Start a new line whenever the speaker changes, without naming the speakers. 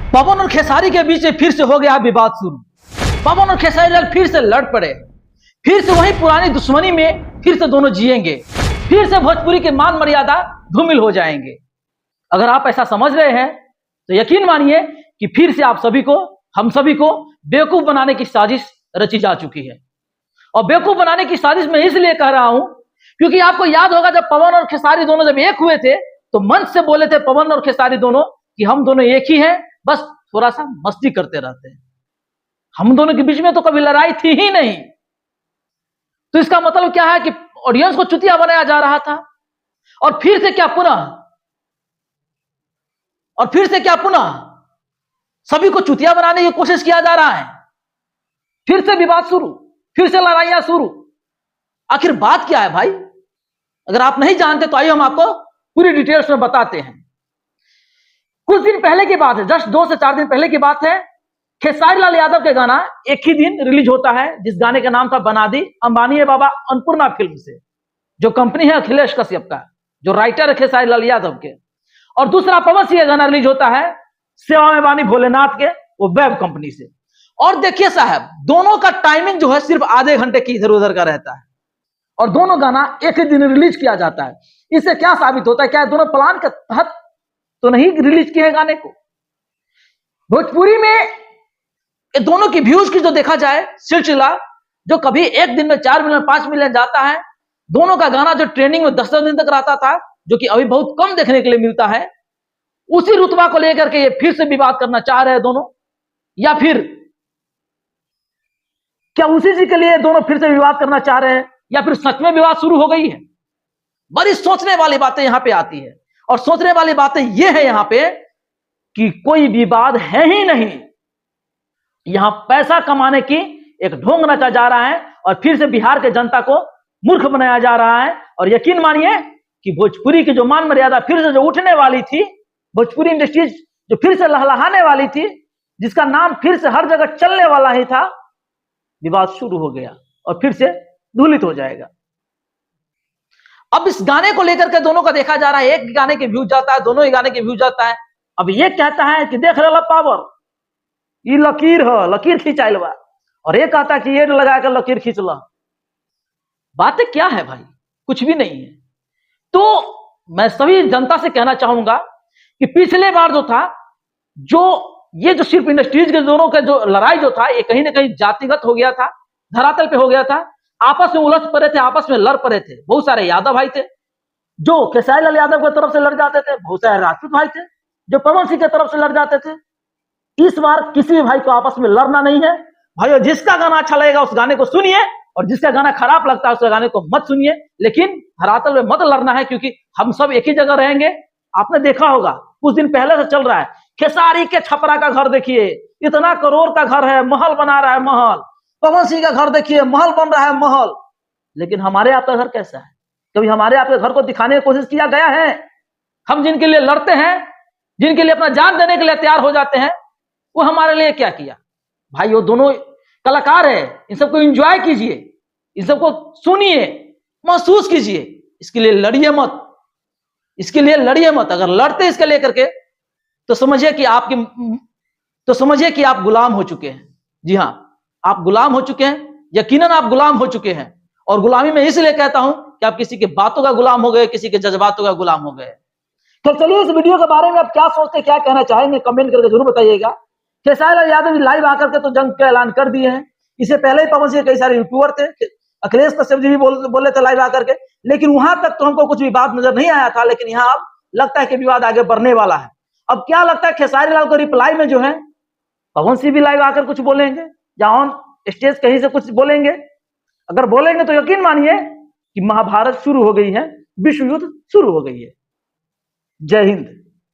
पवन और खेसारी के बीच में फिर से हो गया विवाद शुरू। पवन और खेसारी लाल फिर से लड़ पड़े, फिर से वही पुरानी दुश्मनी में फिर से दोनों जिएंगे, फिर से भोजपुरी के मान मर्यादा धूमिल हो जाएंगे। अगर आप ऐसा समझ रहे हैं तो यकीन मानिए कि फिर से आप सभी को, हम सभी को बेवकूफ बनाने की साजिश रची जा चुकी है। और बेवकूफ बनाने की साजिश मैं इसलिए कह रहा हूं क्योंकि आपको याद होगा जब पवन और खेसारी दोनों जब एक हुए थे तो मंच से बोले थे पवन और खेसारी दोनों कि हम दोनों एक ही हैं, बस थोड़ा सा मस्ती करते रहते हैं। हम दोनों के बीच में तो कभी लड़ाई थी ही नहीं। तो इसका मतलब क्या है कि ऑडियंस को चुतिया बनाया जा रहा था। और फिर से क्या पुनः सभी को चुतिया बनाने की कोशिश किया जा रहा है। फिर से विवाद शुरू, फिर से लड़ाइयां शुरू। आखिर बात क्या है भाई? अगर आप नहीं जानते तो आइए हम आपको पूरी डिटेल्स में बताते हैं। कुछ दिन पहले की बात है, जस्ट 2 से 4 दिन पहले की बात है। खेसारी लाल यादव के गाना एक ही दिन रिलीज होता है, जिस गाने का नाम था बना दी। अंबानी बाबा अन्नपूर्णा फिल्म से, जो कंपनी है अखिलेश कश्यप का, जो राइटर है खेसारी लाल यादव के। और दूसरा पवन सिंह का गाना रिलीज होता है सेवा में वाणी भोलेनाथ के, वो वेब कंपनी से। और देखिए साहब, दोनों का टाइमिंग जो है सिर्फ आधे घंटे की इधर उधर का रहता है और दोनों गाना एक ही दिन रिलीज किया जाता है। इससे क्या साबित होता है? क्या दोनों प्लान के तहत तो नहीं रिलीज किए गाने को? भोजपुरी में दोनों की व्यूज की जो देखा जाए सिलसिला, जो कभी एक दिन में 4 मिलियन 5 मिलियन जाता है, दोनों का गाना जो ट्रेंडिंग में 10 दिन तक रहता था, जो कि अभी बहुत कम देखने के लिए मिलता है, उसी रुतबा को लेकर के ये फिर से विवाद करना चाह रहे हैं दोनों, या फिर क्या उसी चीज के लिए दोनों फिर से विवाद करना चाह रहे हैं, या फिर सच में विवाद शुरू हो गई है? बड़ी सोचने वाली बातें यहां पे आती है। और सोचने वाली बातें यह है यहां पे कि कोई विवाद है ही नहीं। यहां पैसा कमाने की एक ढोंग रचा जा रहा है और फिर से बिहार के जनता को मूर्ख बनाया जा रहा है। और यकीन मानिए कि भोजपुरी की जो मान मर्यादा फिर से जो उठने वाली थी, भोजपुरी इंडस्ट्रीज जो फिर से लहलहाने वाली थी, जिसका नाम फिर से हर जगह चलने वाला ही था, विवाद शुरू हो गया और फिर से धूलित हो जाएगा। अब इस गाने को लेकर के दोनों का देखा जा रहा है, एक गाने के व्यूज जाता है, दोनों ही गाने के व्यूज जाता है। अब ये कहता है कि देख रहा पावर, ये लकीर है, लकीर खींचाइल बा, और ये कहता है कि ये लगा कर लकीर खींच ला। बातें क्या है भाई? कुछ भी नहीं है। तो मैं सभी जनता से कहना चाहूंगा कि पिछले बार जो था, ये जो सिर्फ इंडस्ट्रीज के दोनों का जो लड़ाई जो था, ये कहीं ना कहीं जातिगत हो गया था, धरातल पे हो गया था। आपस में उलझ पड़े थे, आपस में लड़ पड़े थे। बहुत सारे यादव भाई थे जो खेसारी लाल यादव की तरफ से लड़ जाते थे, बहुत सारे राजपूत भाई थे जो पवन सिंह की तरफ से लड़ जाते थे। इस बार किसी भी भाई को आपस में लड़ना नहीं है भाई। जिसका गाना अच्छा लगेगा उस गाने को सुनिए, और जिसका गाना खराब लगता है उस गाने को मत सुनिए, लेकिन धरातल में मत लड़ना है, क्योंकि हम सब एक ही जगह रहेंगे। आपने देखा होगा कुछ दिन पहले से चल रहा है, खेसारी के छपरा का घर देखिए, इतना करोड़ का घर है, महल बना रहा है महल। पवन सिंह का घर देखिए, महल बन रहा है महल। लेकिन हमारे आपका घर कैसा है? कभी हमारे आपके घर को दिखाने की कोशिश किया गया है? हम जिनके लिए लड़ते हैं, जिनके लिए अपना जान देने के लिए तैयार हो जाते हैं, वो हमारे लिए क्या किया भाई? वो दोनों कलाकार है, इन सबको एंजॉय कीजिए, इन सबको सुनिए, महसूस कीजिए। इसके लिए लड़िए मत, इसके लिए लड़िए मत। अगर लड़ते इसके लेकर के तो समझिए कि आप गुलाम हो चुके हैं। जी हाँ, आप गुलाम हो चुके हैं, यकीनन आप गुलाम हो चुके हैं। और गुलामी में इसलिए कहता हूं कि आप किसी के बातों का गुलाम हो गए, किसी के जज्बातों का गुलाम हो गए। तो चलिए इस वीडियो के बारे में आप क्या सोचते, क्या कहना चाहेंगे, कमेंट करके जरूर बताइएगा। खेसारी लाल यादव लाइव आकर के तो जंग का ऐलान कर दिए हैं। इससे पहले ही पवन सिंह कई सारे यूट्यूबर थे, अखिलेश कश्यप जी भी बोले थे लाइव आकर के, लेकिन वहां तक तो हमको कुछ विवाद नजर नहीं आया था। लेकिन यहाँ अब लगता है कि विवाद आगे बढ़ने वाला है। अब क्या लगता है, खेसारी लाल को रिप्लाई में जो है पवन सिंह भी लाइव आकर कुछ बोलेंगे, या ऑन स्टेज कहीं से कुछ बोलेंगे? अगर बोलेंगे तो यकीन मानिए कि महाभारत शुरू हो गई है, विश्व युद्ध शुरू हो गई है। जय हिंद।